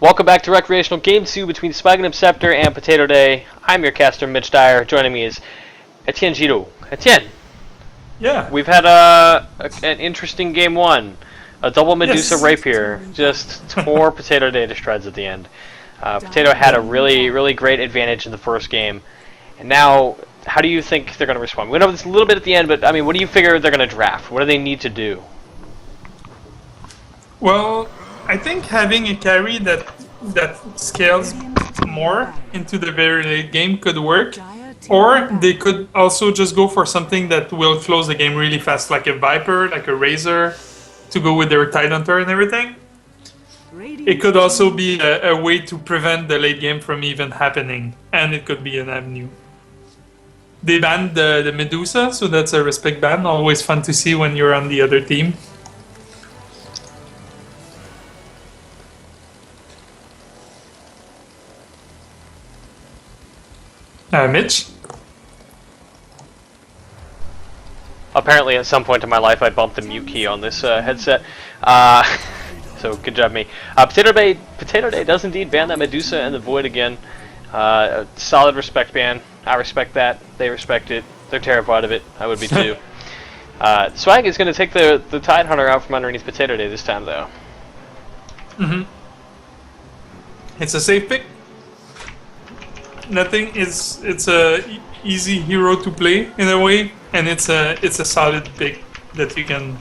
Welcome back to Recreational Game 2 between SWAGHANIM'S, SCEPTER and Potato Day. I'm your caster, Mitch Dyer. Joining me is Etienne Giroux. Etienne, Yeah. we've had an interesting game 1. A double Medusa rapier just tore Potato Day to shreds at the end. Potato had a really great advantage in the first game. And now, how do you think they're going to respond? We know this a little bit at the end, but I mean, what do you figure they're going to draft? What do they need to do? Well, I think having a carry that scales more into the very late game could work. Or they could also just go for something that will close the game really fast, like a Viper, like a Razor, to go with their Tidehunter and everything. It could also be a way to prevent the late game from even happening, and it could be an avenue. They banned the Medusa, so that's a respect ban. Always fun to see when you're on the other team. Mitch? Apparently, at some point in my life, I bumped the mute key on this headset. So, good job, me. Potato Day does indeed ban that Medusa and the Void again. Solid respect ban. I respect that. They respect it. They're terrified of it. I would be too. Swag is going to take the Tidehunter out from underneath Potato Day this time, though. It's a safe pick. It's a easy hero to play in a way, and it's a solid pick that you can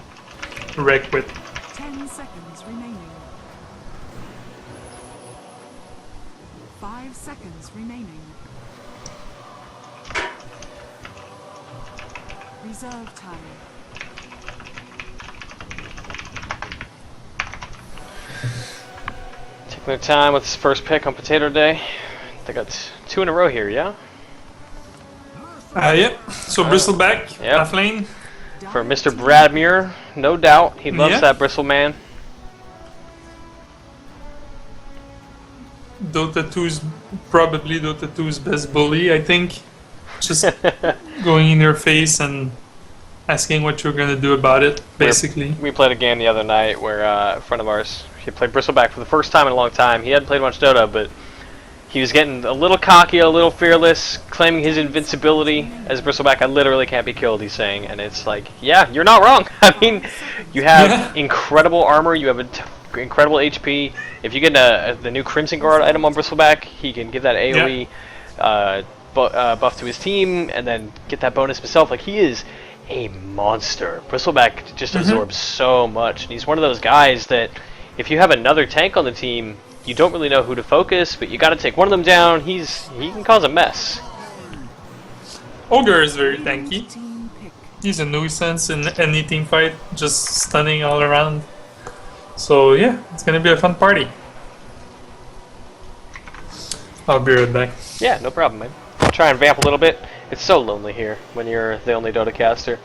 wreck with. 10 seconds remaining. 5 seconds remaining. Reserve time. Taking their time with this first pick on Potato Day. They got 2 in a row here, yeah? Yep. So Bristleback, half lane. For Mr. Bradmere, no doubt. He loves that Bristle man. Dota 2's probably Dota 2's best bully, I think. Just going in your face and asking what you're gonna do about it, basically. We played a game the other night where a friend of ours, he played Bristleback for the first time in a long time. He hadn't played much Dota, but he was getting a little cocky, a little fearless, claiming his invincibility as Bristleback. I literally can't be killed, he's saying. And it's like, yeah, you're not wrong. I mean, you have incredible armor, you have incredible HP. If you get the new Crimson Guard item on Bristleback, he can give that AoE buff to his team, and then get that bonus himself. Like, he is a monster. Bristleback just absorbs so much. And he's one of those guys that, if you have another tank on the team, you don't really know who to focus, but you got to take one of them down. He can cause a mess. Ogre is very tanky. He's a nuisance in any team fight, just stunning all around. So yeah, it's gonna be a fun party. I'll be right back. Yeah, no problem, man. I'll try and vamp a little bit. It's so lonely here when you're the only Dota caster.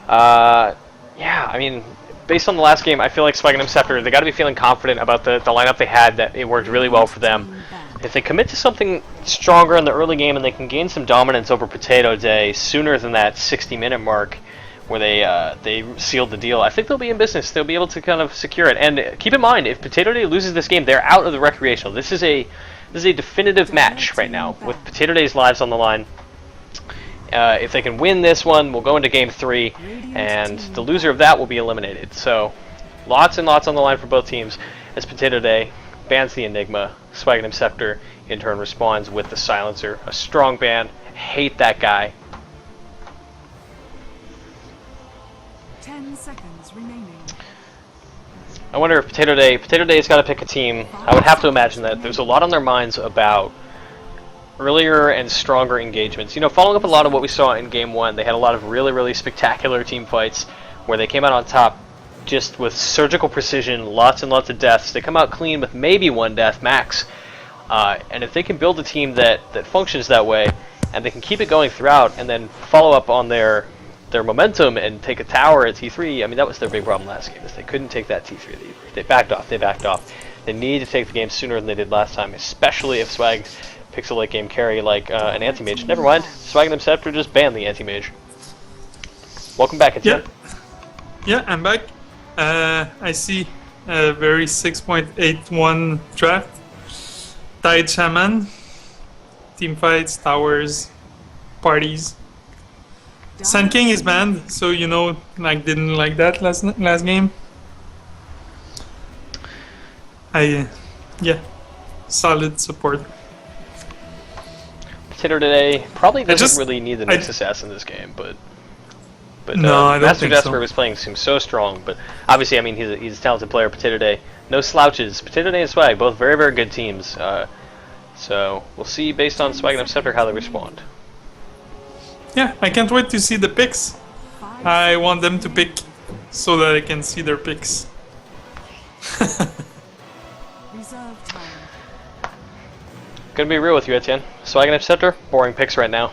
Yeah, I mean, based on the last game, I feel like SWAGHANIM'S, SCEPTER, they got to be feeling confident about the lineup they had, that it worked really well for them. If they commit to something stronger in the early game and they can gain some dominance over Potato Day sooner than that 60-minute mark where they sealed the deal, I think they'll be in business. They'll be able to kind of secure it. And keep in mind, if Potato Day loses this game, they're out of the Recreational. This is a definitive match right now with Potato Day's lives on the line. If they can win this one, we'll go into Game 3, and the loser of that will be eliminated. So, lots and lots on the line for both teams as Potato Day bans the Enigma. SWAGHANIM'S, SCEPTER in turn responds with the Silencer. A strong ban. Hate that guy. 10 seconds remaining. I wonder if Potato Day's got to pick a team. I would have to imagine that there's a lot on their minds about earlier and stronger engagements. You know, following up a lot of what we saw in Game 1, they had a lot of really spectacular team fights where they came out on top just with surgical precision, lots and lots of deaths. They come out clean with maybe 1 death max. And if they can build a team that functions that way, and they can keep it going throughout, and then follow up on their momentum and take a tower at T3, I mean, that was their big problem last game, is they couldn't take that T3. They backed off. They need to take the game sooner than they did last time, especially if Swag picks a late game carry like an anti-mage. Never mind, SWAGHANIM'S, SCEPTER just banned the anti-mage. Welcome back, Etienne. Yeah, I'm back. I see a very 6.81 draft. Tide Shaman, team fights, towers, parties. Sun King is banned, so you know, like didn't like that last game. Yeah, solid support. Potato today probably doesn't just- really need the next assassin in this game, but No, I don't Master think Jasper so. was playing seems so strong, but obviously, I mean, he's a talented player. Potato Day, no slouches. Potato Day and Swag, both very, very good teams. So we'll see based on Swag and Scepter how they respond. Yeah, I can't wait to see the picks. I want them to pick so that I can see their picks. Reserve time. Gonna be real with you, Etienne. Swag and Scepter, boring picks right now.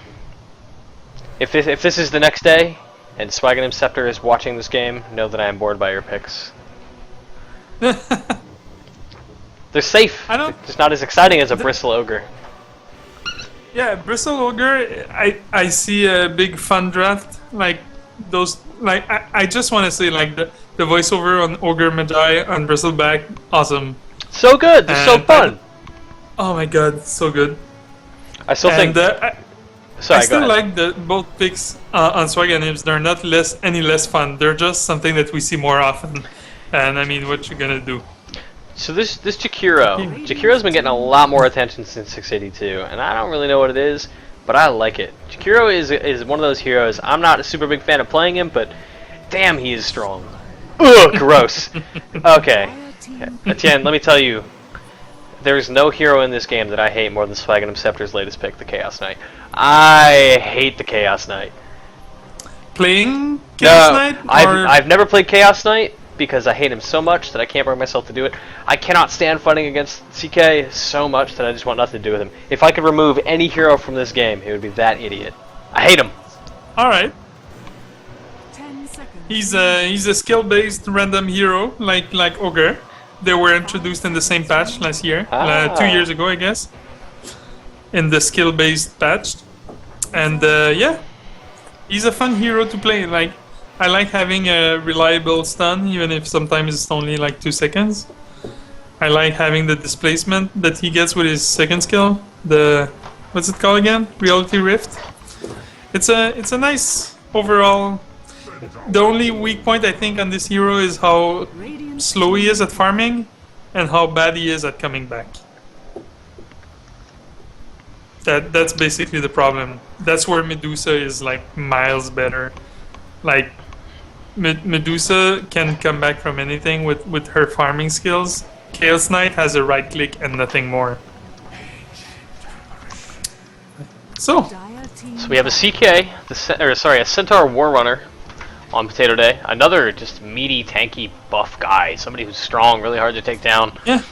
If this is the next day and Swag and Scepter is watching this game, know that I am bored by your picks. They're safe. I don't- They're just not as exciting as a Bristle Ogre. Yeah, Bristle Ogre, I see a big fun draft. Like, those, like, I just want to say, like, the voiceover on Ogre Magi on Bristleback, awesome. So good. They're so And fun. Oh my god, so good. I still And think. I Sorry, go still ahead. like both picks on SWAGHANIM'S. They're not any less fun. They're just something that we see more often. And I mean, what you gonna do? So this Jakiro's been getting a lot more attention since 682, and I don't really know what it is, but I like it. Jakiro is one of those heroes. I'm not a super big fan of playing him, but damn, he is strong. Ugh, gross. Okay, Etienne, let me tell you, there is no hero in this game that I hate more than Swaganum Scepter's latest pick, the Chaos Knight. I hate the Chaos Knight. Playing Chaos Knight? Or... I've never played Chaos Knight because I hate him so much that I can't bring myself to do it. I cannot stand fighting against CK so much that I just want nothing to do with him. If I could remove any hero from this game, it would be that idiot. I hate him. Alright. 10 seconds. He's a skill-based random hero, like Ogre. They were introduced in the same patch last year, 2 years ago, I guess. In the skill-based patch. And yeah, he's a fun hero to play. Like, I like having a reliable stun, even if sometimes it's only like 2 seconds. I like having the displacement that he gets with his second skill. The what's it called again? Reality Rift. It's a nice overall. The only weak point I think on this hero is how slow he is at farming, and how bad he is at coming back. That's basically the problem. That's where Medusa is like miles better. Like Medusa can come back from anything with her farming skills. Chaos Knight has a right click and nothing more. So Dire team. So we have a CK, a Centaur Warrunner on Potato Day. Another just meaty, tanky, buff guy. Somebody who's strong, really hard to take down. yeah,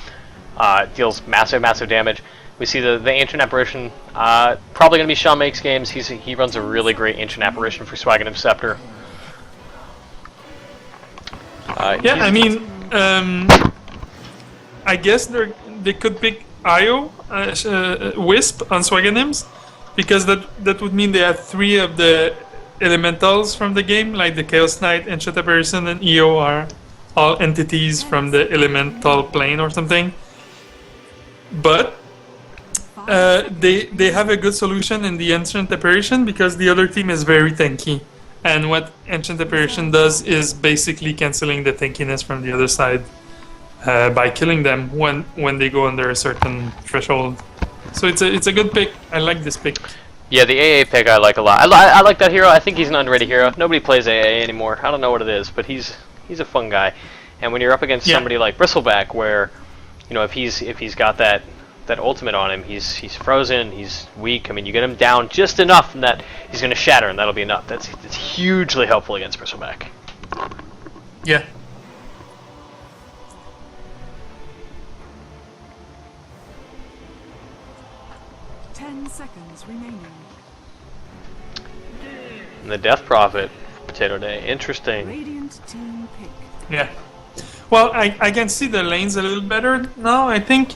Deals massive, massive damage. We see the Ancient Apparition. Probably going to be Sean Makes games. He runs a really great Ancient Apparition for Swaganum Scepter. yeah. I mean, I guess they could pick Io, Wisp on SWAGHANIM'S, because that would mean they have 3 of the elementals from the game, like the Chaos Knight, Ancient Apparition, and Io are all entities from the elemental plane or something. But they have a good solution in the Ancient Apparition because the other team is very tanky. And what Ancient Apparition does is basically cancelling the tankiness from the other side by killing them when they go under a certain threshold. So it's a good pick. I like this pick. Yeah, the AA pick I like a lot. I like that hero. I think he's an underrated hero. Nobody plays AA anymore. I don't know what it is, but he's a fun guy. And when you're up against somebody like Bristleback, where if he's got that ultimate on him, he's frozen, he's weak. I mean, you get him down just enough, and that he's going to shatter, and that'll be enough. That's hugely helpful against Bristleback. Yeah. Seconds remaining. And the Death Prophet, Potato Day. Interesting. Radiant team pick. Yeah. Well, I can see the lanes a little better now. I think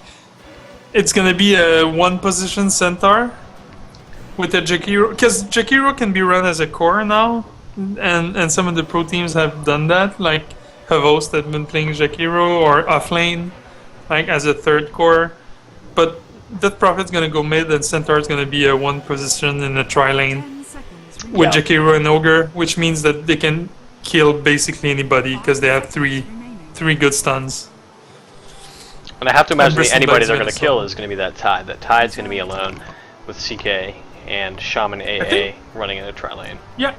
it's gonna be a 1-position Centaur with a Jakiro, because Jakiro can be run as a core now, and some of the pro teams have done that. Like Havos have been playing Jakiro, or offlane, like as a 3rd core. But Death Prophet's gonna go mid, and Centaur's gonna be a one position in a tri lane 10 seconds. with Yeah. Jakiro and Ogre, which means that they can kill basically anybody because they have three good stuns. And I have to imagine Bristol anybody Bag's they're gonna going to kill stun. is going to be that Tide. That Tide's going to be alone with CK and Shaman AA think- running in a tri lane. Yeah,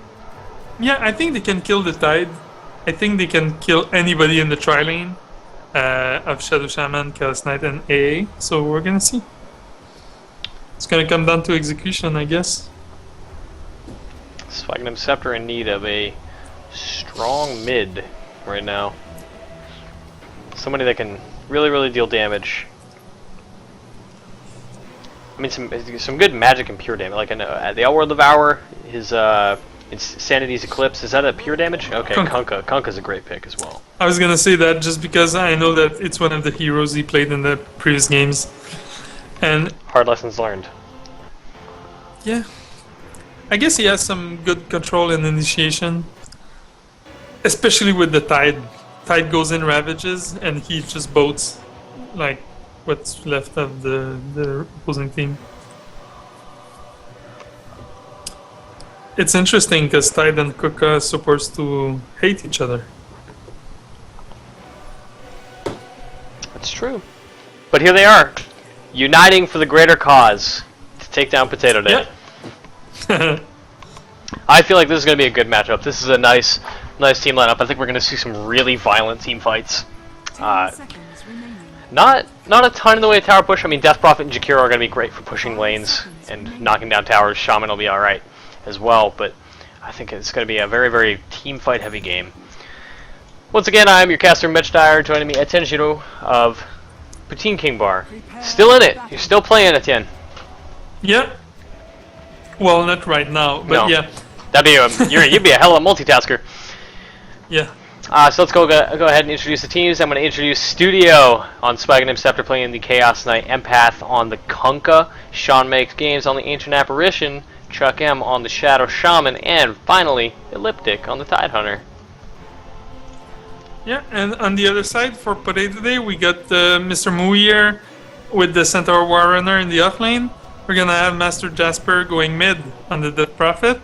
I think they can kill the Tide. I think they can kill anybody in the tri lane of Shadow Shaman, Chaos Knight, and AA. So we're gonna see. It's gonna come down to execution, I guess. SWAGHANIM'S Scepter in need of a strong mid right now. Somebody that can really deal damage. I mean, some good magic and pure damage. Like the Outworld Devourer, his Sanity's Eclipse. Is that a pure damage? Okay, Kunkka. Kunkka's a great pick as well. I was gonna say that just because I know that it's one of the heroes he played in the previous games, and Hard lessons learned. yeah, I guess he has some good control and initiation, especially with the Tide. Tide goes in, ravages, and he just boats like what's left of the opposing team. It's interesting because Tide and Kunkka are supposed to hate each other. That's true. But here they are, uniting for the greater cause to take down Potato Day. Yeah. I feel like this is going to be a good matchup. This is a nice team lineup. I think we're going to see some really violent team fights. 10 seconds remaining. Not a ton in the way of tower push. I mean, Death Prophet and Jakiro are going to be great for pushing lanes and knocking down towers. Shaman will be alright as well, but I think it's going to be a very team fight heavy game. Once again, I am your caster Mitch Dyer, joining me Etienne Giraud of Poutine King Bar. Still in it. You're still playing, Etienne. Yeah. Well, not right now, but No. yeah. That'd be you'd be a hell of a multitasker. Yeah. So let's go ahead and introduce the teams. I'm going to introduce Studio on SWAGHANIM'S Scepter playing the Chaos Knight, Empath on the Kunkka, Sean Makes Games on the Ancient Apparition, Chuck M on the Shadow Shaman, and finally Elliptic on the Tidehunter. Yeah, and on the other side for Potato Day, we got Mr. Muir with the Centaur Warrunner in the off lane. We're gonna have Master Jasper going mid on the Death Prophet.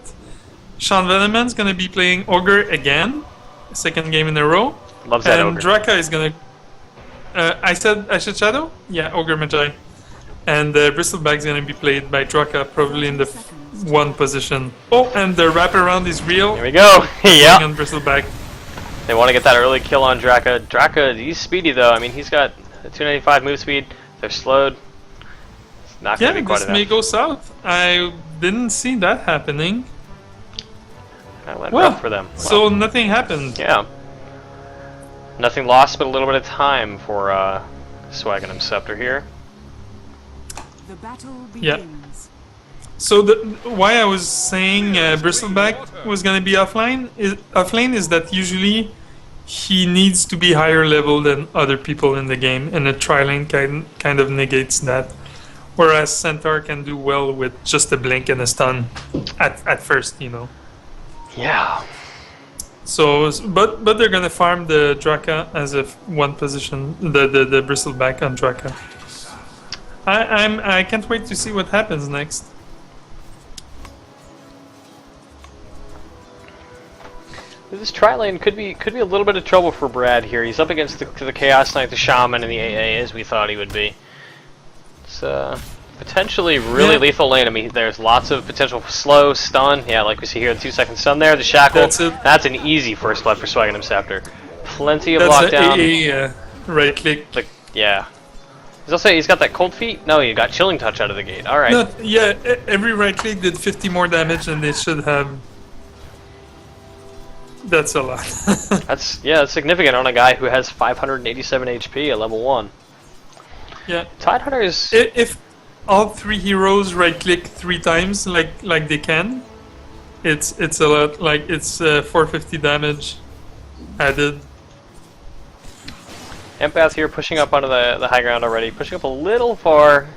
Sean Veneman's gonna be playing Ogre again, second game in a row. Loves that and Ogre. Draka is gonna. I said Shadow? Yeah, Ogre Magi. And Bristleback's gonna be played by Draka, probably in the one position. Oh, and the wraparound is real. Here we go. Yeah. On Bristleback. They want to get that early kill on Draka. Draka, he's speedy though. I mean, he's got a 295 move speed. They're slowed. It's not going Yeah, to be quite this enough. may go south. I didn't see that happening. That went Well, rough for them. so Well, nothing happened. yeah. Nothing lost but a little bit of time for SWAGHANIM'S Scepter here. The battle Yeah. begins. So why I was saying Bristleback was gonna be offline is that usually he needs to be higher level than other people in the game, and a tri-lane kind of negates that. Whereas Centaur can do well with just a blink and a stun at first, you know. Yeah. So, but they're gonna farm the Draka as a one position, the Bristleback on Draka. I can't wait to see what happens next. This tri-lane could be a little bit of trouble for Brad here. He's up against the Chaos Knight, the Shaman, and the AA as we thought he would be. It's potentially really lethal lane. I mean, there's lots of potential slow, stun. Yeah, like we see here, the 2-second stun there. The Shackle. That's it. That's an easy first blood for SWAGHANIM'S Scepter. Plenty of That's lockdown. AA right click. Like, yeah. He's got that cold feet? No, he got chilling touch out of the gate. Alright. No, yeah, every right click did 50 more damage than they should have. That's a lot. That's significant on a guy who has 587 HP at level 1. Yeah. Tidehunter is If all three heroes right click 3 times like they can, it's a lot. Like it's 450 damage added. Empath here pushing up onto the high ground already, pushing up a little far.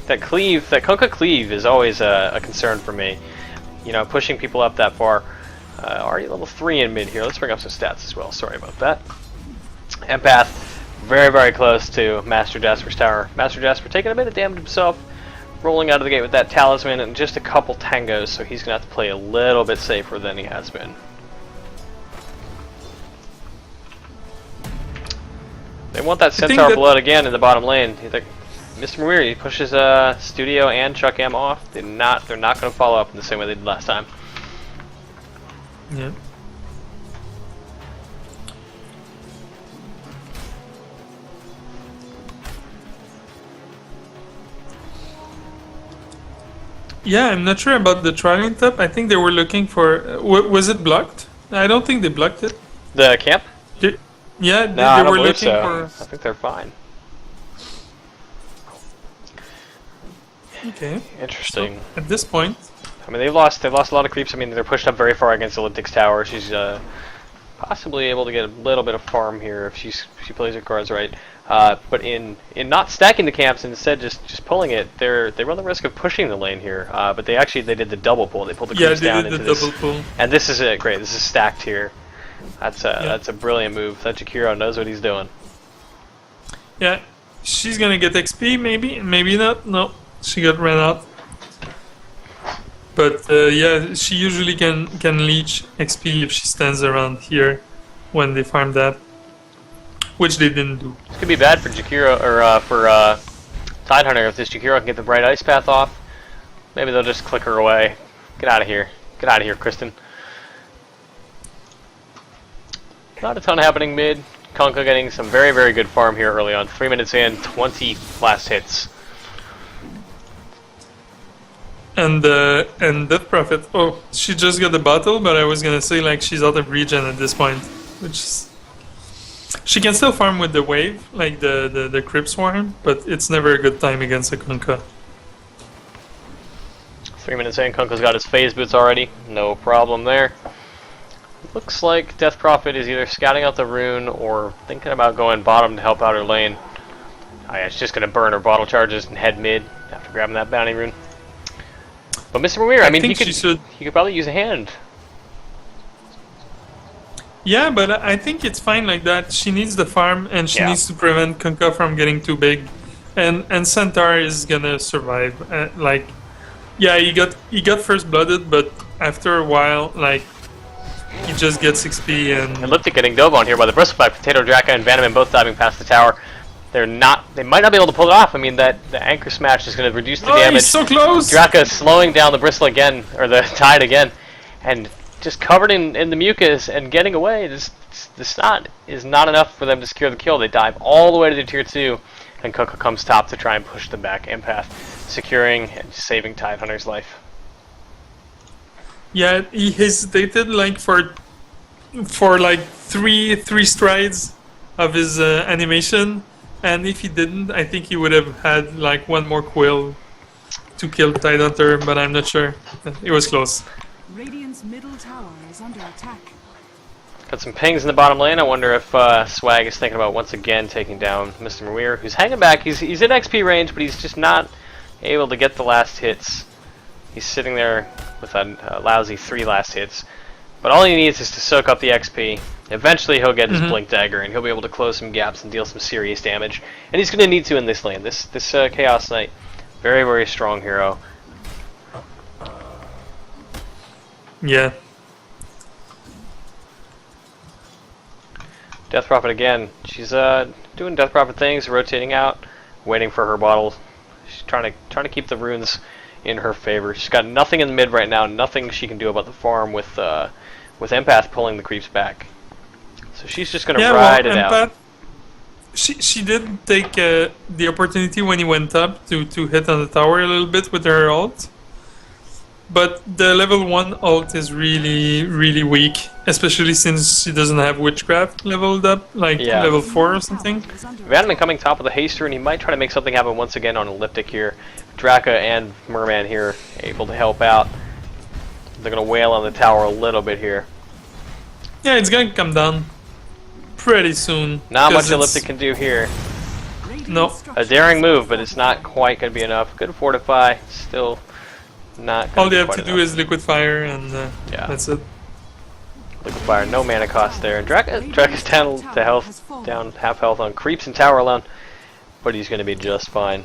That Kunkka cleave is always a concern for me. You know, pushing people up that far. Already level 3 in mid here. Let's bring up some stats as well. Sorry about that. Empath very close to Master Jasper's tower. Master Jasper taking a bit of damage himself. rolling out of the gate with that talisman and just a couple tangos, so he's gonna have to play a little bit safer than he has been. They want that Centaur blood again in the bottom lane. Mr. Muiri pushes Studio and Chuck M off. They're not going to follow up in the same way they did last time. Yeah. Yeah, I'm not sure about the trialing top. I think they were looking for. Was it blocked? I don't think they blocked it. The camp? Yeah, No, they I don't were believe looking so. for. I think they're fine. Okay. Interesting. So, at this point. I mean, they've lost a lot of creeps. I mean, they're pushed up very far against Elliptic's tower. She's possibly able to get a little bit of farm here if she plays her cards right. But in not stacking the camps and instead just pulling it, they run the risk of pushing the lane here. But they did the double pull. They pulled the creeps down into this. Double pull. And this is it. Great. This is stacked here. That's a brilliant move. That Jakiro knows what he's doing. Yeah, she's gonna get XP maybe not. No, she got ran out. But yeah, she usually can leech XP if she stands around here when they farm that, which they didn't do. This could be bad for Jakiro or for Tidehunter if this Jakiro can get the bright ice path off. Maybe they'll just click her away. Get out of here. Get out of here, Kristen. Not a ton happening mid. Kunkka getting some very, very good farm here early on. 3 minutes in, 20 last hits. And Death Prophet. Oh, she just got the bottle, but I was gonna say like she's out of regen at this point, which is, she can still farm with the wave, like the Crypt Swarm, but it's never a good time against a Kunkka. 3 minutes in, Kunkka's got his phase boots already. No problem there. Looks like Death Prophet is either scouting out the rune or thinking about going bottom to help out her lane. Oh yeah, she's just gonna burn her bottle charges and head mid after grabbing that bounty rune. But Mr. Muir, I mean, he could probably use a hand. Yeah, but I think it's fine like that. She needs the farm, and she needs to prevent Kunkka from getting too big. And Centaur is gonna survive. Yeah, he got first blooded, but after a while, like, he just gets XP and Elliptic getting dove on here by the Bristleback. Potato, Draka, and Vanaman both diving past the tower. They might not be able to pull it off. I mean, the anchor smash is going to reduce the damage. He's so close! Draka is slowing down the bristle again, or the tide again, and just covered in the mucus and getting away. The snot is not enough for them to secure the kill. They dive all the way to the tier 2, and Kunkka comes top to try and push them back. Empath securing and saving Tidehunter's life. Yeah, he hesitated like for like three strides of his animation. And if he didn't, I think he would have had like one more quill to kill Tidehunter, but I'm not sure. It was close. Radiant's middle tower is under attack. Got some pings in the bottom lane. I wonder if Swag is thinking about once again taking down Mr. Muir, who's hanging back. He's in XP range, but he's just not able to get the last hits. He's sitting there with a lousy 3 last hits. But all he needs is to soak up the XP. Eventually he'll get his Blink Dagger and he'll be able to close some gaps and deal some serious damage. And he's going to need to in this lane. This Chaos Knight, very, very strong hero. Yeah. Death Prophet again. She's doing Death Prophet things, rotating out, waiting for her bottle. She's trying to keep the runes in her favor. She's got nothing in the mid right now, nothing she can do about the farm with Empath pulling the creeps back. So she's just going to ride it out. She did take the opportunity when he went up to hit on the tower a little bit with her ult. But the level 1 ult is really, really weak, especially since she doesn't have Witchcraft leveled up, like level 4 or something. Vanaman coming top of the haster, and he might try to make something happen once again on Elliptic here. Draka and Merman here able to help out. They're going to wail on the tower a little bit here. Yeah, it's going to come down pretty soon. Not much Elliptic can do here. No. A daring move, but it's not quite going to be enough. Good fortify, still not all they have to do is Liquid Fire, and that's it. Liquid Fire, no mana cost there. Draka's down to health, down half health on creeps and tower alone, but he's going to be just fine.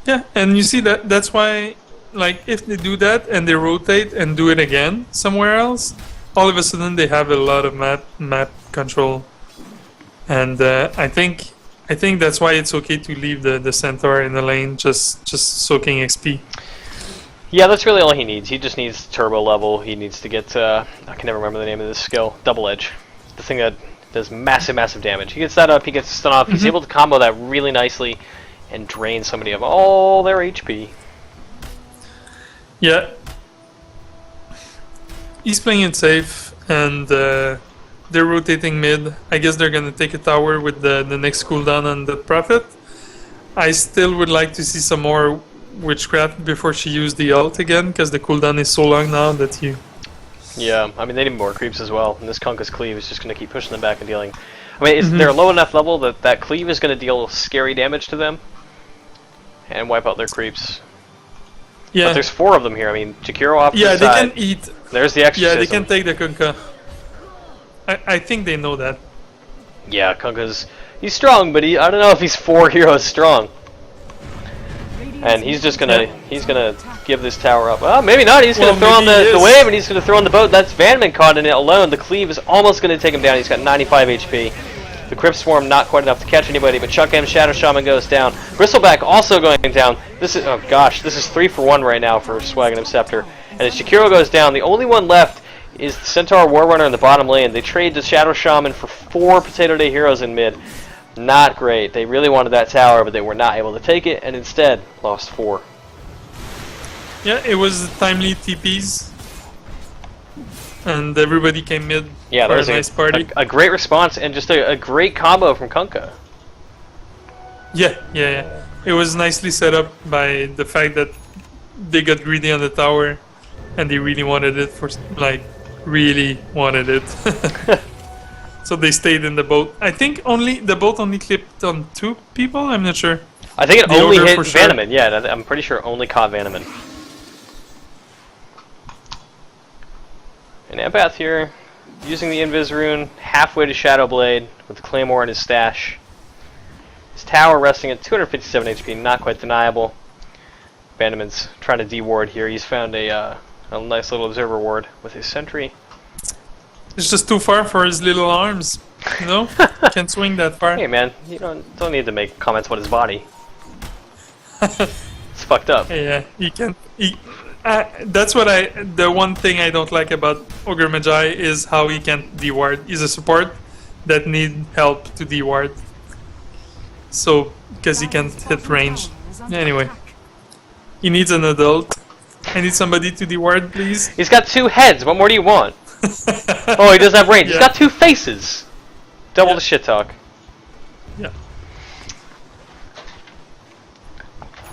Yeah, and you see that's why, like, if they do that and they rotate and do it again somewhere else, all of a sudden they have a lot of map control, and I think that's why it's okay to leave the centaur in the lane, just soaking XP. Yeah, that's really all he needs. He just needs turbo level. He needs to get, I can never remember the name of this skill, double edge. The thing that does massive damage. He gets that up, he gets stun off, he's able to combo that really nicely and drain somebody of all their HP. Yeah. He's playing it safe, and they're rotating mid. I guess they're gonna take a tower with the next cooldown on the Prophet. I still would like to see some more witchcraft before she used the ult again, because the cooldown is so long now that you... Yeah, I mean, they need more creeps as well, and this Kunkka's cleave is just going to keep pushing them back and dealing... I mean, they're low enough level that that cleave is going to deal scary damage to them and wipe out their creeps. Yeah. But there's 4 of them here. I mean, Jakiro off to the side. Yeah, they can eat. There's the exorcism. Yeah, they can take the Kunkka. I think they know that. Yeah, Kunkka's... He's strong, but I don't know if he's 4 heroes strong. And he's just gonna give this tower up. Well, maybe not. He's gonna throw on the wave, and he's gonna throw on the boat. That's Vanman caught in it alone. The cleave is almost gonna take him down. He's got 95 HP. The Crypt Swarm not quite enough to catch anybody, but Chuck M Shadow Shaman goes down. Bristleback also going down. This is, oh gosh, this is 3 for 1 right now for SWAGHANIM'S SCEPTER. And as Jakiro goes down, the only one left is the Centaur Warrunner in the bottom lane. They trade the Shadow Shaman for 4 Potato Day heroes in mid. Not great. They really wanted that tower, but they were not able to take it, and instead lost 4. Yeah, it was timely TPs, and everybody came mid. Yeah, for that was a nice party. A great response, and just a great combo from Kunkka. Yeah. It was nicely set up by the fact that they got greedy on the tower, and they really wanted it really wanted it. So they stayed in the boat. I think the boat only clipped on 2 people. I'm not sure. I think it only hit Vanman. Sure. Yeah, I'm pretty sure it only caught Vanman. And Empath here, using the Invis rune, halfway to Shadow Blade with the Claymore in his stash. His tower resting at 257 HP, not quite deniable. Vanman's trying to de-ward here. He's found a nice little observer ward with his sentry. It's just too far for his little arms, you know? Can't swing that far. Hey man, you don't need to make comments about his body. It's fucked up. Yeah, he can't. That's what the one thing I don't like about Ogre Magi is how he can't de-ward. He's a support that need help to de-ward. So, because he can't hit range. Anyway, he needs an adult. I need somebody to de-ward, please. He's got 2 heads. What more do you want? Oh, he doesn't have range. He's got 2 faces. Double the shit talk. Yeah.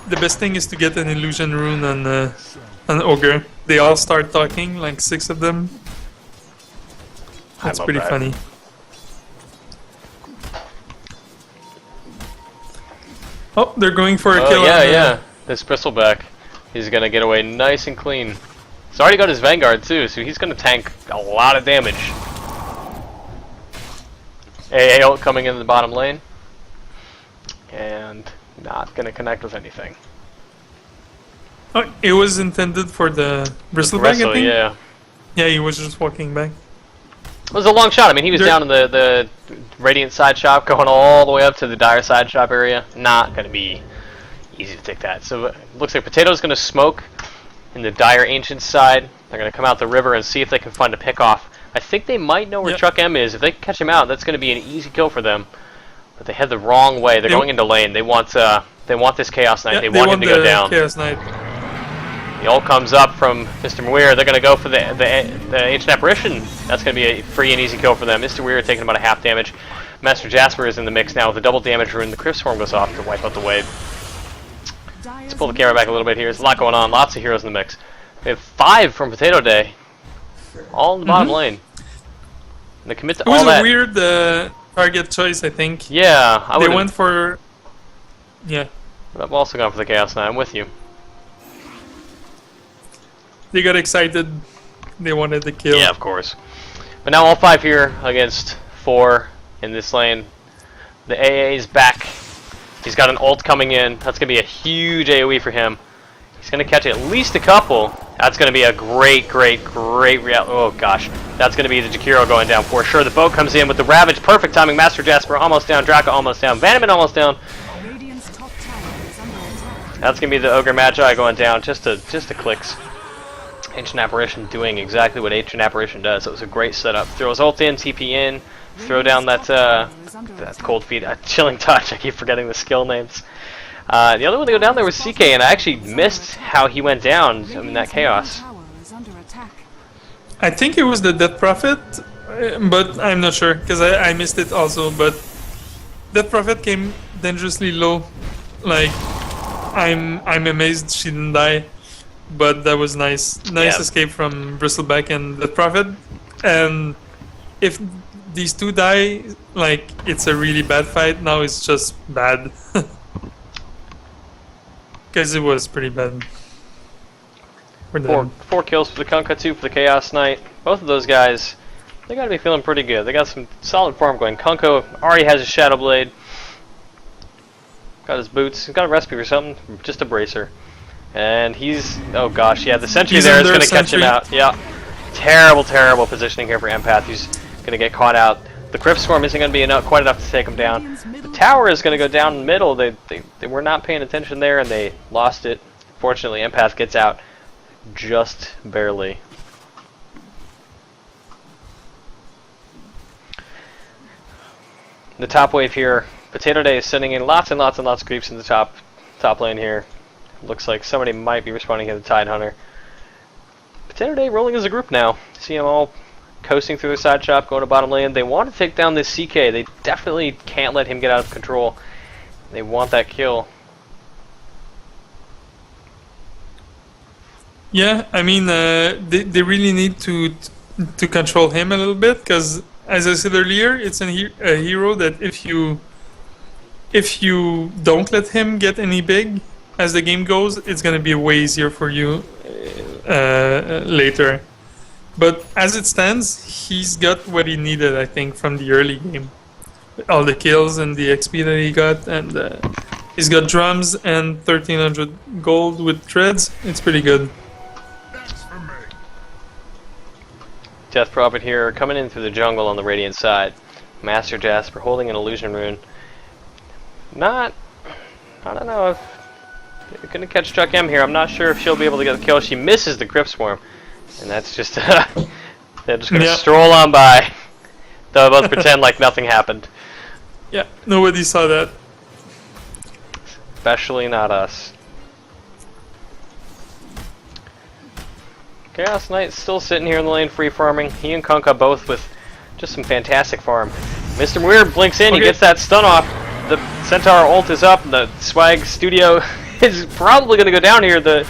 The best thing is to get an illusion rune on an ogre. They all start talking, like 6 of them. That's pretty funny. Oh, they're going for a kill. Yeah. This Bristleback. He's gonna get away nice and clean. He's already got his Vanguard too, so he's gonna tank a lot of damage. AA ult coming in the bottom lane. And not gonna connect with anything. Oh, it was intended for the Bristleback, I think? Yeah. Yeah, he was just walking back. It was a long shot. I mean, he was down in the Radiant side shop, going all the way up to the Dire side shop area. Not gonna be easy to take that. So it looks like Potato's gonna smoke in the Dire Ancient side. They're going to come out the river and see if they can find a pickoff. I think they might know where Chuck M is. If they can catch him out, that's going to be an easy kill for them. But they head the wrong way. They're going into lane. They want this Chaos Knight. Yeah, they want him to go down. Chaos Knight. The ult comes up from Mr. Muir. They're going to go for the Ancient Apparition. That's going to be a free and easy kill for them. Mr. Muir taking about a half damage. Master Jasper is in the mix now with a double damage rune. The Crypt Swarm goes off to wipe out the wave. Let's pull the camera back a little bit here. There's a lot going on. Lots of heroes in the mix. We have 5 from Potato Day. All in the bottom lane. And they commit to all that. It was a weird target choice, I think. Yeah. They went for... Yeah. I've also gone for the Chaos Knight. I'm with you. They got excited. They wanted the kill. Yeah, of course. But now all 5 here against 4 in this lane. The AA is back He's got an ult coming in. That's going to be a huge AoE for him. He's going to catch at least a couple. That's going to be a great oh gosh. That's going to be the Jakiro going down for sure. The boat comes in with the Ravage. Perfect timing. Master Jasper almost down. Draka almost down. Vanaman almost down. That's going to be the Ogre Magi going down. Just a clicks. Ancient Apparition doing exactly what Ancient Apparition does. It was a great setup. Throw his ult in, TP in, throw down that Cold Feet. Chilling Touch. I keep forgetting the skill names. The other one to go down there was CK, and I actually missed how he went down in that chaos. I think it was the Death Prophet, but I'm not sure because I missed it also. But Death Prophet came dangerously low. Like I'm amazed she didn't die, but that was nice. Nice escape from Bristleback and Death Prophet. And if these two die, like it's a really bad fight. Now it's just bad. Because it was pretty bad. Four kills for the Kunkka, 2 for the Chaos Knight. Both of those guys, they gotta be feeling pretty good. They got some solid farm going. Kunkka already has his Shadow Blade. Got his boots. He's got a recipe for something. Just a bracer. And he's... oh gosh, yeah, the sentry there is gonna catch him out. Yeah. Terrible positioning here for Empath. He's gonna get caught out. The Crypt Swarm isn't going to be quite enough to take him down. The tower is going to go down in the middle. They were not paying attention there, and they lost it. Fortunately, Empath gets out just barely. The top wave here. Potato Day is sending in lots and lots of creeps in the top lane here. Looks like somebody might be responding to the Tidehunter. Potato Day rolling as a group now. See them all coasting through the side shop, going to bottom lane. They want to take down this CK. They definitely can't let him get out of control. They want that kill. Yeah, I mean, they really need to control him a little bit because, as I said earlier, it's a hero that if you don't let him get any big as the game goes, it's gonna be way easier for you later. But as it stands, he's got what he needed, I think, from the early game. All the kills and the XP that he got, and he's got drums and 1300 gold with threads. It's pretty good. Death Prophet here, coming in through the jungle on the Radiant side. Master Jasper holding an Illusion Rune. I don't know if they're going to catch Chuck M here. I'm not sure if she'll be able to get the kill. She misses the Crypt Swarm. And that's just, they're just going to stroll on by. They'll both pretend like nothing happened. Yeah, nobody saw that. Especially not us. Chaos Knight still sitting here in the lane free farming. He and Kunkka both with just some fantastic farm. Mr. Weird blinks in, he gets that stun off. The Centaur ult is up, the Swag Studio is probably going to go down here. The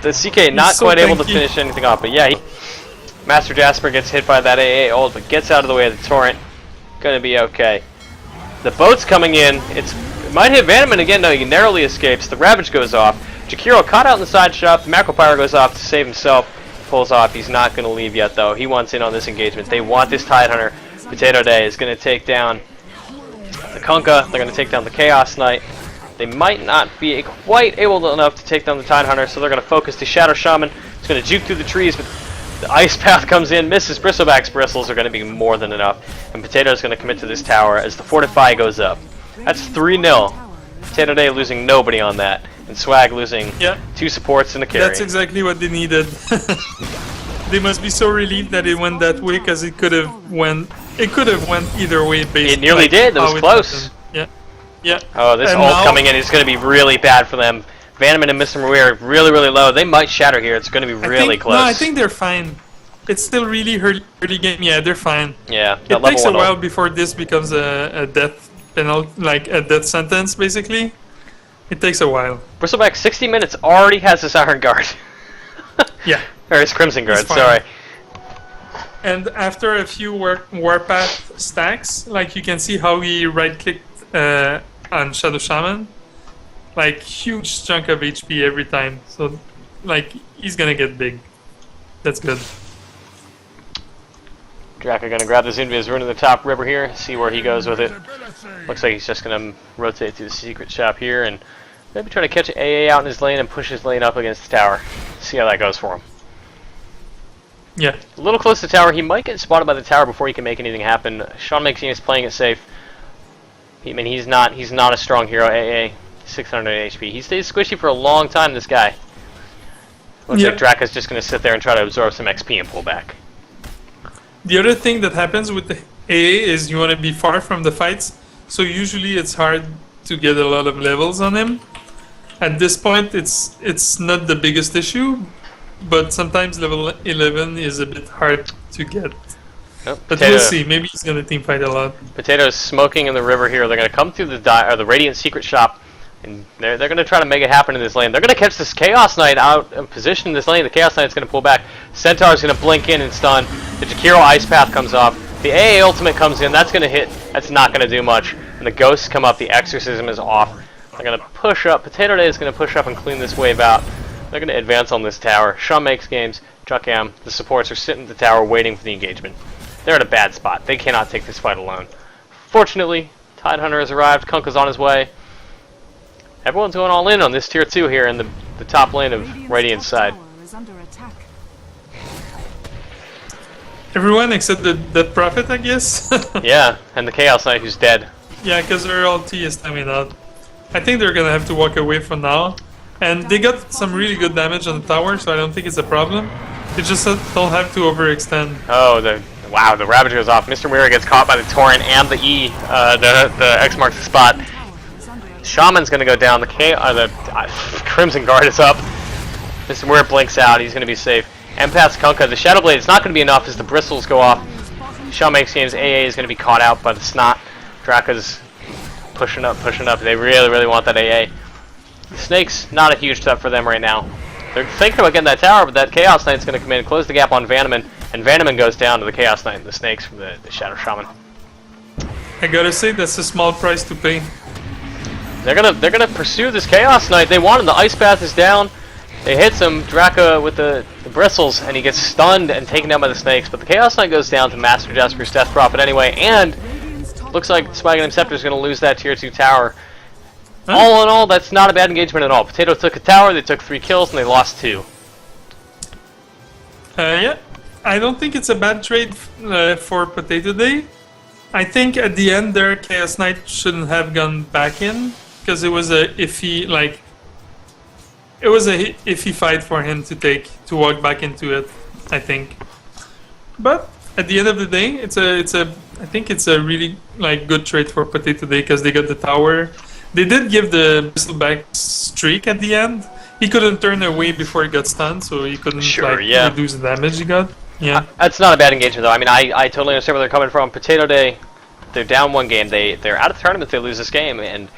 CK not quite able to finish anything off, but yeah, Master Jasper gets hit by that AA ult, but gets out of the way of the torrent. Gonna be okay. The boat's coming in. It might hit Vanaman again. No, he narrowly escapes. The Ravage goes off. Jakiro caught out in the side shop. The Macropyre goes off to save himself. Pulls off. He's not gonna leave yet, though. He wants in on this engagement. They want this Tidehunter. Potato Day is gonna take down the Kunkka. They're gonna take down the Chaos Knight. They might not be quite able enough to take down the Tidehunter, so they're going to focus the Shadow Shaman. It's going to juke through the trees, but the Ice Path comes in, misses. Bristleback's bristles are going to be more than enough. And Potato is going to commit to this tower as the Fortify goes up. That's 3-0. Potato Day losing nobody on that. And Swag losing 2 supports and a carry. That's exactly what they needed. They must be so relieved that it went that way because it could have went either way. It nearly did. That was close. Yeah. Oh, this ult coming in is going to be really bad for them. Vanaman and Mr. Maria are really low. They might shatter here. It's going to be really close. No, I think they're fine. It's still really early game. Yeah, they're fine. Yeah. It takes a while before this becomes a death penalty, like a death sentence, basically. It takes a while. Bristleback, 60 minutes, already has his Iron Guard. Yeah. Or his Crimson Guard, sorry. And after a few Warpath stacks, like you can see how he right-clicked on Shadow Shaman, like huge chunk of HP every time. So, like he's gonna get big. That's good. Draka gonna grab this invis, run to the top river here, see where he goes with it. Looks like he's just gonna rotate to the secret shop here and maybe try to catch an AA out in his lane and push his lane up against the tower. See how that goes for him. Yeah. A little close to the tower. He might get spotted by the tower before he can make anything happen. Sean is playing it safe. I mean, he's not a strong hero. AA, 600 HP. He stays squishy for a long time, this guy. Looks like Draka's just going to sit there and try to absorb some XP and pull back. The other thing that happens with the AA is you want to be far from the fights, so usually it's hard to get a lot of levels on him. At this point, it's not the biggest issue, but sometimes level 11 is a bit hard to get. Oh, but we'll see. Maybe he's going to team fight a lot. Potato's smoking in the river here. They're going to come through the Radiant secret shop, and they're going to try to make it happen in this lane. They're going to catch this Chaos Knight out of position in this lane. The Chaos Knight's going to pull back. Centaur's going to blink in and stun. The Jakiro Ice Path comes off. The AA ultimate comes in. That's going to hit. That's not going to do much. And the ghosts come up. The exorcism is off. They're going to push up. Potato Day is going to push up and clean this wave out. They're going to advance on this tower. Shaw makes games. Chuckam, the supports are sitting at the tower waiting for the engagement. They're at a bad spot. They cannot take this fight alone. Fortunately, Tidehunter has arrived. Kunkka's on his way. Everyone's going all in on this tier 2 here in the top lane of Radiant's side. Everyone except the Prophet, I guess? Yeah, and the Chaos Knight who's dead. Yeah, because their ulti is timing out. I think they're gonna have to walk away from now. And they got some really good damage on the tower, so I don't think it's a problem. They just don't have to overextend. Oh, wow, the Ravage goes off. Mr. Mirror gets caught by the Torrent and the E. The X marks the spot. Shaman's gonna go down. The Crimson Guard is up. Mr. Mirror blinks out. He's gonna be safe. Empath's Kunkka. The Shadow Blade is not gonna be enough as the bristles go off. Shaw makes games. AA is gonna be caught out by the Snot. Draka's pushing up. They really want that AA. The Snake's not a huge threat for them right now. They're thinking about getting that tower, but that Chaos Knight's going to come in, close the gap on Vanaman, and Vanaman goes down to the Chaos Knight and the Snakes from the Shadow Shaman. I gotta say, that's a small price to pay. They're gonna pursue this Chaos Knight. They want him. The Ice Path is down. They hits him, Draka with the bristles, and he gets stunned and taken down by the Snakes. But the Chaos Knight goes down to Master Jasper's Death Prophet anyway, and looks like SWAGHANIM'S Scepter is going to lose that tier 2 tower. Huh? All in all, that's not a bad engagement at all. Potato took a tower, they took 3 kills, and they lost 2. Yeah, I don't think it's a bad trade for Potato Day. I think at the end there, Chaos Knight shouldn't have gone back in, because it was a iffy, iffy fight for him to walk back into it, I think. But at the end of the day, I think it's a really good trade for Potato Day because they got the tower. They did give the bristleback streak at the end. He couldn't turn away before he got stunned, so he couldn't reduce the damage he got. Yeah, that's not a bad engagement though. I mean, I totally understand where they're coming from. Potato Day, they're down 1 game. They're out of the tournament. They lose this game, and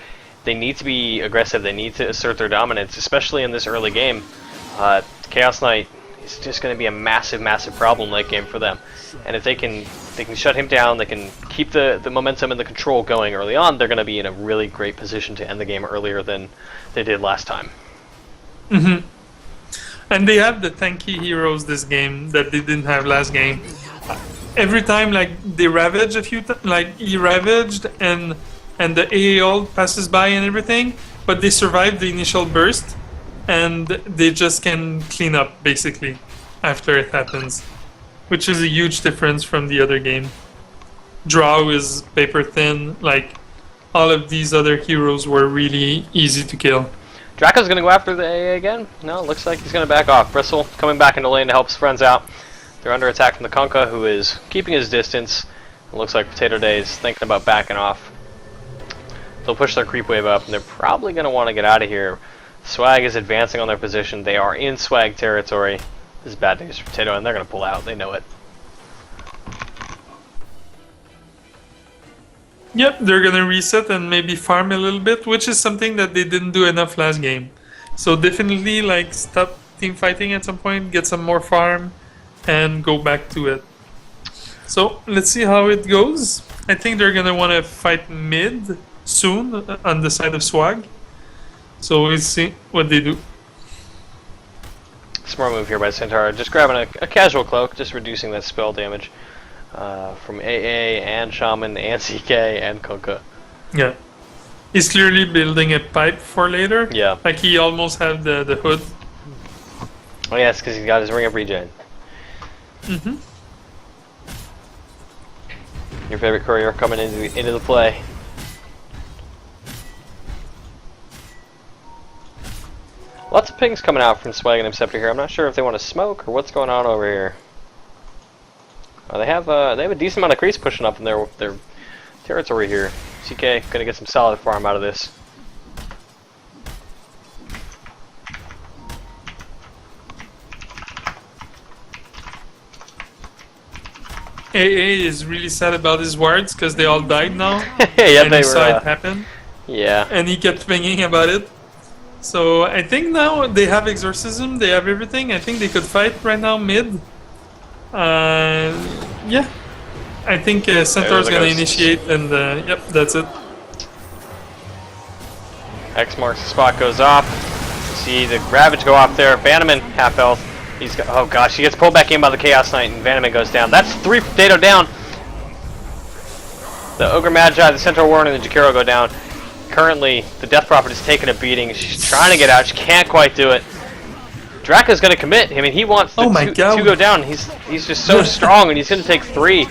they need to be aggressive. They need to assert their dominance, especially in this early game. Chaos Knight is just going to be a massive problem late game for them. And if they can shut him down, they can keep the momentum and the control going early on, they're going to be in a really great position to end the game earlier than they did last time. Mm-hmm. And they have the tanky heroes this game that they didn't have last game. Every time they ravage a few he ravaged and the AA ult passes by and everything, but they survive the initial burst and they just can clean up basically after it happens, which is a huge difference from the other game. Drow is paper thin, all of these other heroes were really easy to kill. Draco's going to go after the AA again? No, it looks like he's going to back off. Bristle coming back into lane to help his friends out. They're under attack from the Kunkka, who is keeping his distance. It looks like Potato Day is thinking about backing off. They'll push their creep wave up, and they're probably going to want to get out of here. Swag is advancing on their position. They are in Swag territory. This is bad news for Potato, and they're going to pull out. They know it. Yep, they're going to reset and maybe farm a little bit, which is something that they didn't do enough last game. So definitely, stop team fighting at some point, get some more farm, and go back to it. So let's see how it goes. I think they're going to want to fight mid soon on the side of Swag. So we'll see what they do. Smart move here by Centaur, just grabbing a casual cloak, just reducing that spell damage. from AA and Shaman and CK and Kunkka. Yeah. He's clearly building a pipe for later. Yeah. Like he almost had the hood. Oh yes, because he's got his ring of regen. Mm-hmm. Your favorite courier coming into the play. Lots of pings coming out from SWAGHANIM'S SCEPTER here. I'm not sure if they want to smoke or what's going on over here. Oh, they have a decent amount of crease pushing up in their territory here. CK gonna get some solid farm out of this. AA is really sad about his wards because they all died now. Yeah, and they he saw were. it happen. Yeah. And he kept thinking about it. So I think now they have exorcism, they have everything. I think they could fight right now mid. Yeah. I think Centaur's gonna initiate and yep, that's it. X marks the spot, goes off. You see the Ravage go off there. Bannerman, half health. He's got, oh gosh, he gets pulled back in by the Chaos Knight and Bannerman goes down. That's 3 Potato down. The Ogre Magi, the Centaur Warren, and the Jakiro go down. Currently, the Death Prophet is taking a beating. She's trying to get out. She can't quite do it. Draka's going to commit. I mean, he wants the two go down. He's just so strong, and he's going to take 3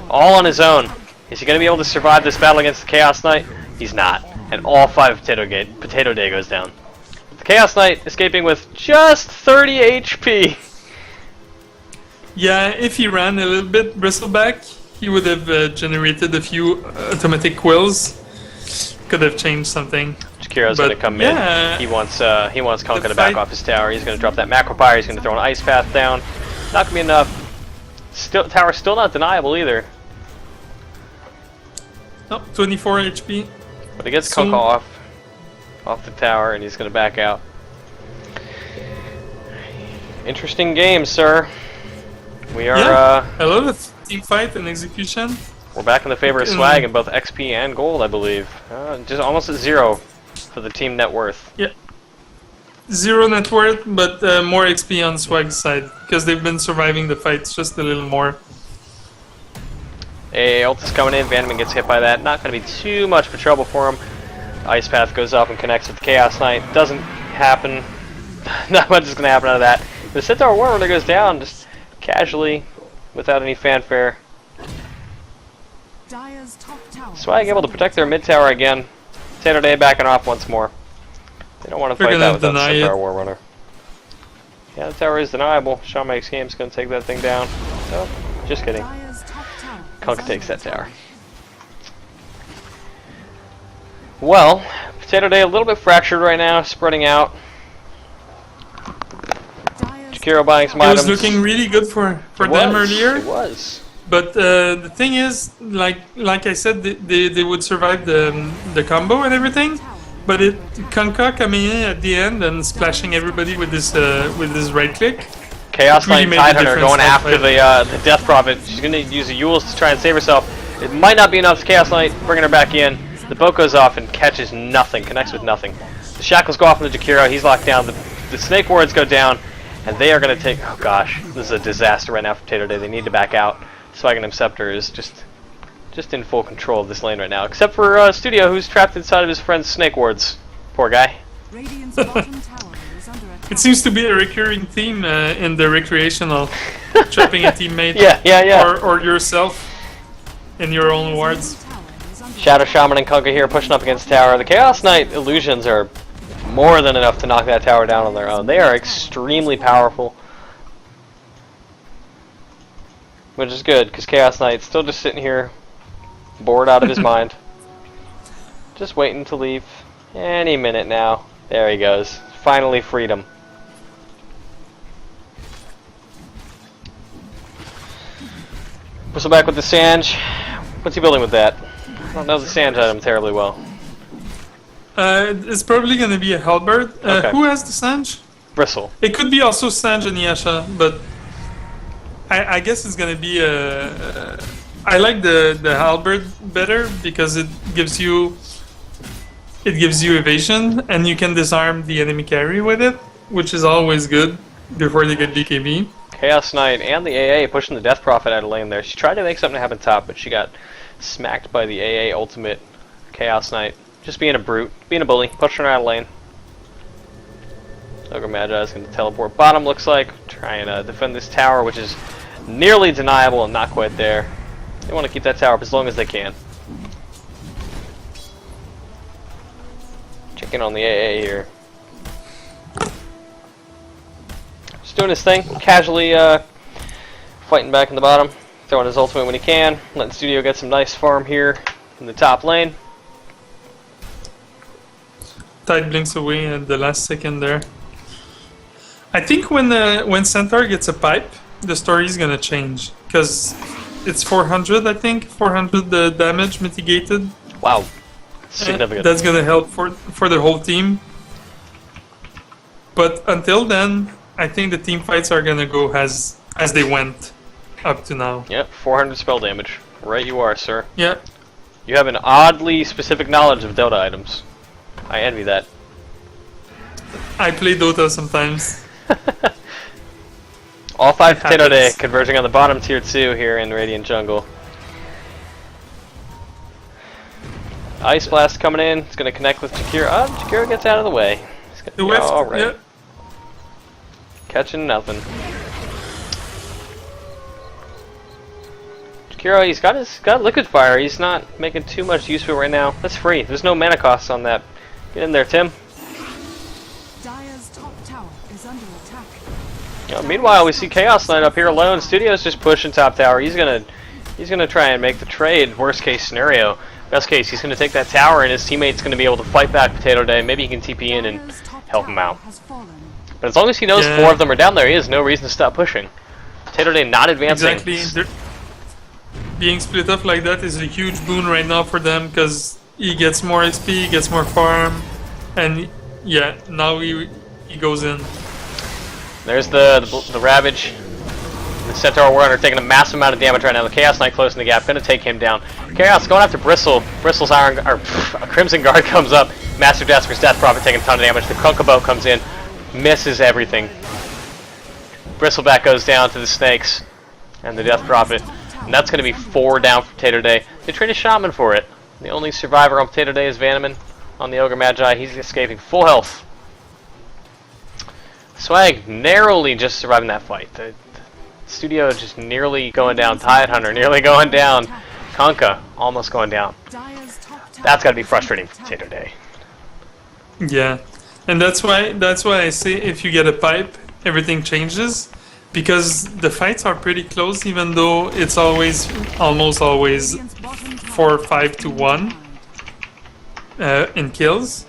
all on his own. Is he going to be able to survive this battle against the Chaos Knight? He's not. And all 5 Potato Day goes down. The Chaos Knight escaping with just 30 HP. Yeah, if he ran a little bit bristleback, he would have generated a few automatic quills. Could have changed something. Jakiro's going to come in. He wants Kunkka to back off his tower. He's going to drop that Macropire. He's going to throw an Ice Path down. Not going to be enough. Tower's still not deniable either. Oh, 24 HP. But he gets Kunkka off the tower, and he's going to back out. Interesting game, sir. We are. I love the team fight and execution. We're back in the favor of Swag in both XP and gold, I believe. Just almost at 0 for the team net worth. Yeah. 0 net worth, but more XP on Swag's side because they've been surviving the fights just a little more. Ult is coming in. Vanderman gets hit by that. Not going to be too much of a trouble for him. Ice Path goes up and connects with the Chaos Knight. Doesn't happen. Not much is going to happen out of that. The Centaur Warrior goes down just casually, without any fanfare. Swag able to protect their mid tower again. Potato Day backing off once more. They don't want to fight that without the Centaur Warrunner. Yeah, the tower is deniable. Shawn makes game's going to take that thing down. Oh, just kidding. Kunkka takes that tower. Well, Potato Day a little bit fractured right now, spreading out. Jakiro buying some items. It was looking really good for them earlier. It was. But the thing is, like I said, they would survive the combo and everything. But Kunkka coming in at the end and splashing everybody with this right click. Chaos Knight Tidehunter going after the Death Prophet. She's going to use the Yules to try and save herself. It might not be enough. The Chaos Knight bringing her back in. The boat goes off and catches nothing, connects with nothing. The Shackles go off on the Jakiro. He's locked down. The Snake Wards go down, and they are going to take... Oh gosh, this is a disaster right now for Potato Day. They need to back out. SWAGHANIM'S SCEPTER is just in full control of this lane right now, except for Studio, who's trapped inside of his friend's Snake Wards. Poor guy. It seems to be a recurring theme in the Rektreational, trapping a teammate. Yeah. Or yourself in your own wards. Shadow Shaman and Kunkka here pushing up against the tower. The Chaos Knight illusions are more than enough to knock that tower down on their own. They are extremely powerful. Which is good, because Chaos Knight's still just sitting here, bored out of his mind. Just waiting to leave any minute now. There he goes. Finally freedom. Whistle back with the Sange. What's he building with that? I don't know the Sange item terribly well. It's probably going to be a Halberd. Okay. Who has the Sange? Bristle. It could be also Sange and Yasha, but I guess it's going to be a... I like the Halberd better because it gives you evasion and you can disarm the enemy carry with it, which is always good before they get BKB. Chaos Knight and the AA pushing the Death Prophet out of lane there. She tried to make something happen top, but she got smacked by the AA ultimate. Chaos Knight just being a brute, being a bully, pushing her out of lane. Ogre Magi is going to teleport bottom, looks like, trying to defend this tower, which is nearly deniable and not quite there. They want to keep that tower up as long as they can. Checking on the AA here. Just doing his thing, casually fighting back in the bottom, throwing his ultimate when he can, letting Studio get some nice farm here in the top lane. Tide blinks away at the last second there. I think when Centaur gets a pipe, the story is gonna change because it's 400. I think 400 the damage mitigated. Wow, significant. That's gonna help for the whole team. But until then, I think the team fights are gonna go as they went up to now. Yep, 400 spell damage. Right, you are, sir. Yep. You have an oddly specific knowledge of Dota items. I envy that. I play Dota sometimes. All 5 Potato Day converging on the bottom tier 2 here in Radiant Jungle. Ice Blast coming in. It's going to connect with Jakiro. Oh, Jakiro gets out of the way. He's going to be alright. Yeah. Catching nothing. Jakiro, he's got Liquid Fire. He's not making too much use of it right now. That's free. There's no mana cost on that. Get in there, Tim. Dire's top tower is under attack. Meanwhile, we see Chaos Knight up here alone. Studio's just pushing top tower. He's gonna try and make the trade. Worst case scenario. Best case, he's gonna take that tower, and his teammate's gonna be able to fight back Potato Day. Maybe he can TP in and help him out. But as long as he knows 4 of them are down there, he has no reason to stop pushing. Potato Day not advancing. Exactly. Being split up like that is a huge boon right now for them because he gets more XP, he gets more farm, and yeah, now he goes in. There's the Ravage. The Centaur Warrior taking a massive amount of damage right now. The Chaos Knight closing the gap, gonna take him down. Chaos going after Bristle. Bristle's Crimson Guard comes up. Master Jasper's Death Prophet taking a ton of damage. The Kunkabo comes in, misses everything. Bristleback goes down to the Snakes and the Death Prophet. And that's gonna be 4 down for Potato Day. They trade a Shaman for it. The only survivor on Potato Day is Vanaman on the Ogre Magi. He's escaping full health. Swag narrowly just surviving that fight. The Studio just nearly going down. Tide Hunter nearly going down. Kunkka almost going down. That's gotta be frustrating for Potato Day. Yeah, and that's why I say if you get a pipe, everything changes. Because the fights are pretty close, even though it's almost always 4 or 5 to 1 in kills.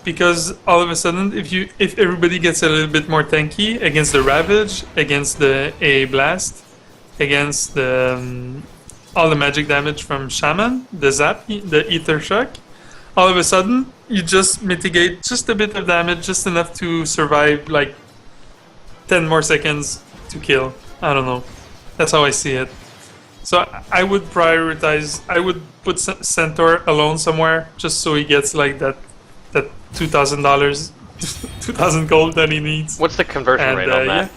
Because all of a sudden, if everybody gets a little bit more tanky against the Ravage, against the AA Blast, against the all the magic damage from Shaman, the Zap, the Ether Shock, all of a sudden you just mitigate just a bit of damage, just enough to survive like 10 more seconds to kill. I don't know. That's how I see it. So I would prioritize. I would put Centaur alone somewhere, just so he gets like that $2,000, 2,000 gold that he needs. What's the conversion rate on that?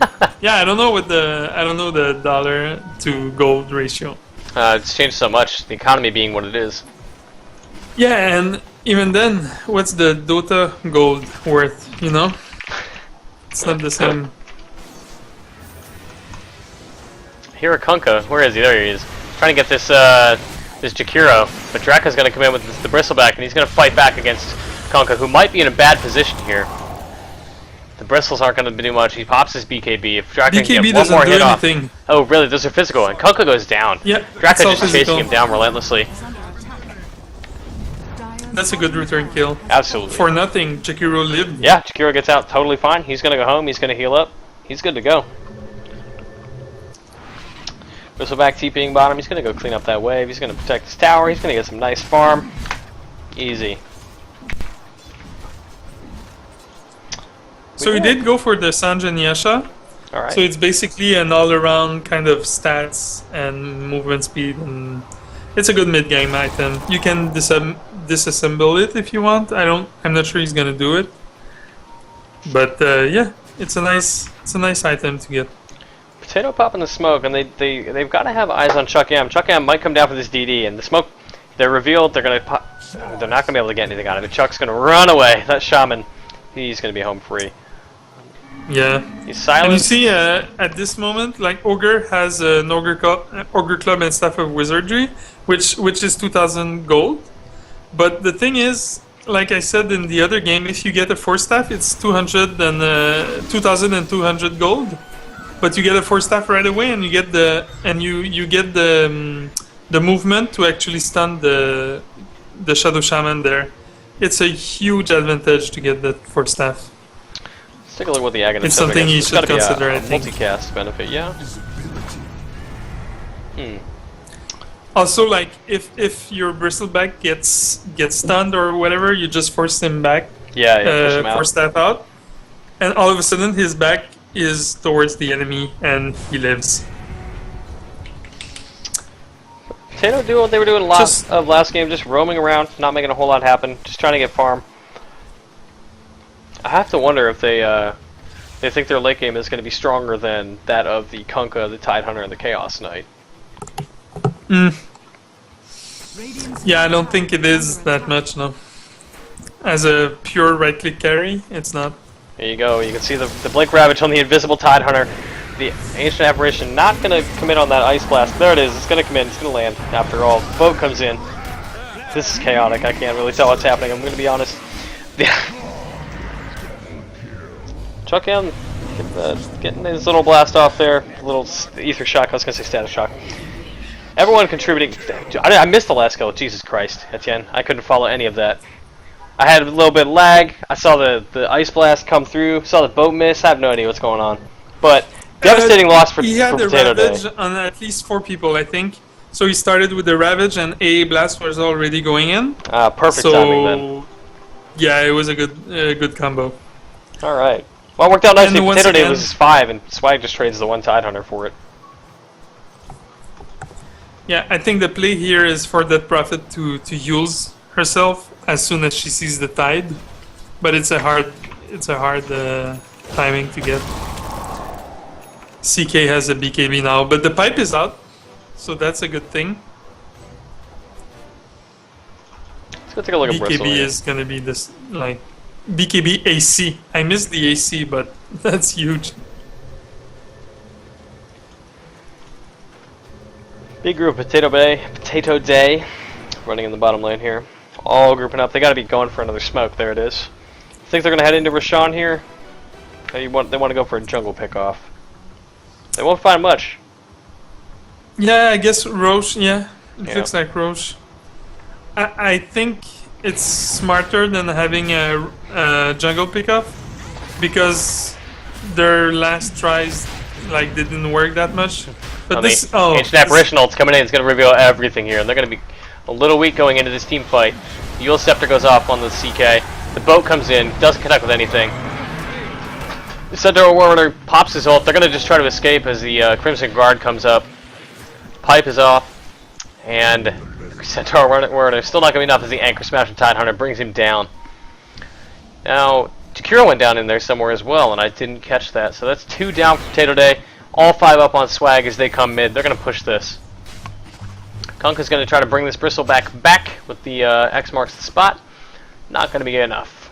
Yeah. Yeah, I don't know the dollar to gold ratio. It's changed so much. The economy being what it is. Yeah, and even then, what's the Dota gold worth? You know, it's not the same. Here, Kunkka. Where is he? There he is. Trying to get this this Jakiro, but Draka's going to come in with the Bristleback, and he's going to fight back against Kunkka, who might be in a bad position here. The Bristles aren't going to do much. He pops his BKB. If Draka can get one more hit off. Oh, really? Those are physical, and Kunkka goes down. Yeah, Draka just chasing him down relentlessly. That's a good return kill. Absolutely. For nothing, Jakiro lived. Yeah, Jakiro gets out totally fine. He's going to go home. He's going to heal up. He's good to go. Bristleback TPing bottom. He's going to go clean up that wave. He's going to protect his tower. He's going to get some nice farm. Easy. So he did go for the Sanjan Yasha. Alright. So it's basically an all-around kind of stats and movement speed, and it's a good mid-game item. You can disassemble it if you want. I'm not sure he's gonna do it, but yeah, it's a nice It's a nice item to get. Potato pop in the smoke, and they've got to have eyes on Chuck M. Chuck M might come down for this DD, and the smoke, they're revealed, they're gonna pop, they're not gonna be able to get anything out of it. Chuck's gonna run away. That shaman, he's gonna be home free. Yeah. He's silent. And you see, at this moment, like Ogre has an Ogre Club and Staff of Wizardry, which is 2,000 gold. But the thing is, like I said in the other game, if you get a 4-staff, it's 2,200 gold. But you get a 4-staff right away, and you get the the movement to actually stun the Shadow Shaman there. It's a huge advantage to get that 4-staff. Let's take a look what the Aghanim It's something you should consider, I think. Multicast benefit, yeah. Also, like if your bristleback gets stunned or whatever, you just force him back. Yeah, push him out. 4-staff out, and all of a sudden his back is towards the enemy and he lives. Potato do what they were doing last game, just roaming around, not making a whole lot happen, just trying to get farm. I have to wonder if they think their late game is going to be stronger than that of the Kunkka, the Tidehunter, and the Chaos Knight. Yeah, I don't think it is that much, no. As a pure right-click carry, it's not. There you go, you can see the Blink Ravage on the Invisible Tidehunter. The Ancient Apparition not going to commit on that Ice Blast. There it is, it's going to come in, it's going to land after all. The boat comes in. This is chaotic, I can't really tell what's happening, I'm going to be honest. Chuck M, getting his little blast off there, little ether shock, I was going to say status shock. Everyone contributing. I missed the last kill, Jesus Christ, Etienne. I couldn't follow any of that. I had a little bit of lag, I saw the Ice Blast come through, saw the boat miss, I have no idea what's going on. But, devastating loss for Potato Day. He had a Ravage on at least 4 people, I think. So he started with the Ravage and AA Blast was already going in. Perfect timing then. Yeah, it was a good combo. Alright. Well, it worked out nicely. Potato Day was 5, and Swag just trades the one Tidehunter for it. Yeah, I think the play here is for that Prophet to use herself as soon as she sees the tide, but it's a hard timing to get. CK has a BKB now, but the pipe is out, so that's a good thing. Let's go take a look at Bristle. BKB is gonna be this like BKB AC. I missed the AC, but that's huge. Big group Potato Day, running in the bottom lane here. All grouping up. They got to be going for another smoke. There it is. Think they're gonna head into Rashawn here? They want to go for a jungle pickoff. They won't find much. Yeah, I guess Roche. Yeah, it looks like Roche. I think it's smarter than having a jungle pickoff because their last tries like didn't work that much. But this Ancient Apparitional, it's coming in. It's going to reveal everything here, and they're going to be a little weak going into this team fight. Yule Scepter goes off on the CK. The boat comes in, doesn't connect with anything. The Centaur Warrior pops his ult. They're going to just try to escape as the Crimson Guard comes up. Pipe is off, and Centaur Warrior still not going to be enough as the Anchor Smash and Tidehunter brings him down. Now, Takira went down in there somewhere as well, and I didn't catch that. So that's 2 down for Potato Day. All 5 up on Swag as they come mid. They're going to push this. Kunkka's going to try to bring this Bristleback back with the X marks the spot. Not going to be enough.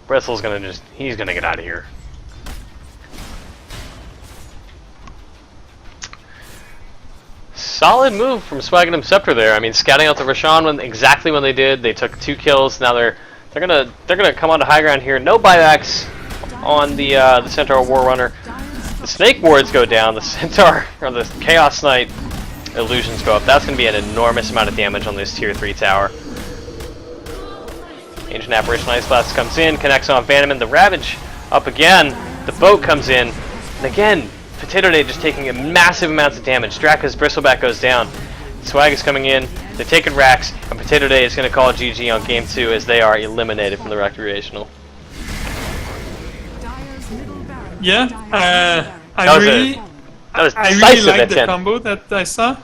Bristle's going to he's going to get out of here. Solid move from SWAGHANIM'S SCEPTER there. I mean, scouting out the Rashawn exactly when they did. They took 2 kills. Now they're gonna come onto high ground here. No buybacks on the Centaur War Runner. The Snake Wards go down. The Centaur or the Chaos Knight illusions go up. That's gonna be an enormous amount of damage on this tier 3 tower. Ancient Apparition Ice Blast comes in, connects on Vandeman. The Ravage up again. The boat comes in, and again. Potato Day just taking massive amounts of damage. Draka's Bristleback goes down. Swag is coming in. They're taking racks. And Potato Day is going to call GG on game 2 as they are eliminated from the Rektreational. Yeah, I really like the combo that I saw.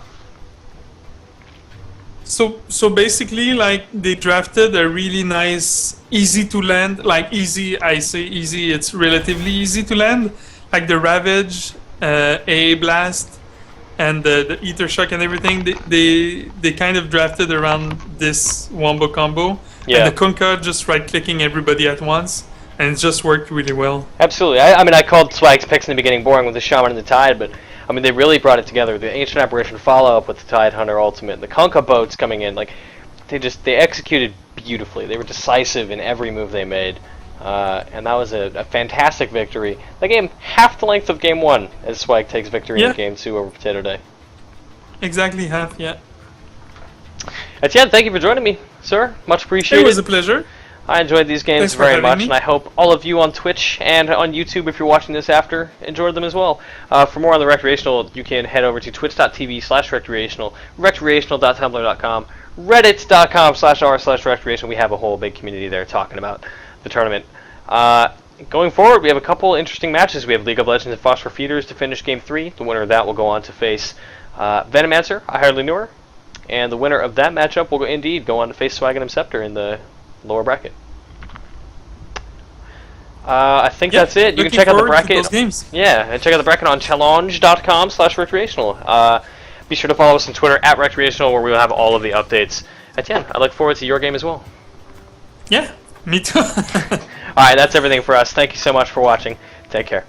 So basically, like they drafted a really nice, easy to land. Like easy, I say easy. It's relatively easy to land. like the Ravage, AA Blast, and the Ether Shock and everything, they kind of drafted around this wombo combo. Yeah. And the Kunkka just right-clicking everybody at once, and it just worked really well. Absolutely. I mean, I called Swag's picks in the beginning boring with the Shaman and the Tide, but I mean, they really brought it together. The Ancient Apparition follow-up with the Tide Hunter Ultimate, and the Kunkka boats coming in, like, they executed beautifully. They were decisive in every move they made. And that was a fantastic victory. That game, half the length of Game 1, as Swag takes victory in Game 2 over Potato Day. Exactly half, yeah. Etienne, thank you for joining me, sir. Much appreciated. It was a pleasure. I enjoyed these games Thanks for very having much, me. and I hope all of you on Twitch and on YouTube, if you're watching this after, enjoyed them as well. For more on the Rektreational, you can head over to twitch.tv/Rektreational, Rektreational.tumblr.com, reddit.com/r/Rektreational. We have a whole big community there talking about the tournament. Going forward, we have a couple interesting matches. We have League of Legends and Phosphor Feeders to finish Game 3. The winner of that will go on to face Venomancer, I hardly knew her. And the winner of that matchup will indeed go on to face SWAGHANIM'S SCEPTER in the lower bracket. I think that's it. You can check out the bracket. Those games. Yeah, and check out the bracket on challenge.com/Rektreational. Be sure to follow us on Twitter @Rektreational, where we will have all of the updates. Etienne, I look forward to your game as well. Yeah, me too. Alright, that's everything for us. Thank you so much for watching. Take care.